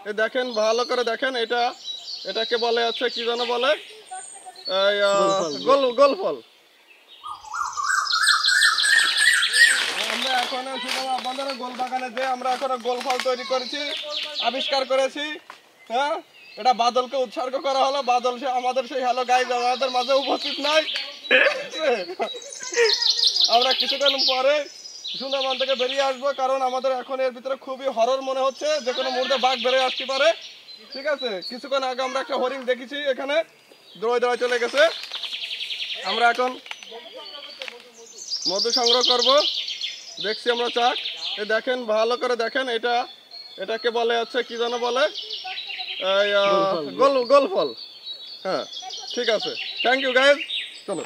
এই দেখেন, ভালো করে দেখেন, এটাকে বলে হচ্ছে কি যেন বলে, গোল ফল। আমরা এখন আপনাদের গোল বাগানে যে আমরা এখন গোল ফল তৈরি করেছি, আবিষ্কার করেছি। হ্যাঁ, এটা বাদলকে উৎসর্গ করা হলো। বাদল সে আমাদের সেই হ্যালো গাইজ আমাদের মাঝে উপস্থিত নাই। আমরা কিছুক্ষণ পরে সুন্দরবন থেকে বেরিয়ে আসবো, কারণ আমাদের এখন এর ভিতরে খুবই হরর মনে হচ্ছে, যে কোনো মুহূর্তে বাঘ বেরিয়ে আসতে পারে। ঠিক আছে, কিছুক্ষণ আগে আমরা একটা হরিণ দেখেছি, এখানে দৌড়ে চলে গেছে। আমরা এখন মধু সংগ্রহ করব, দেখছি আমরা চাক। এই দেখেন, ভালো করে দেখেন, এটাকে বলে হচ্ছে কি যেন বলে, গোল ফল। হ্যাঁ, ঠিক আছে, থ্যাংক ইউ গাইজ, চলো।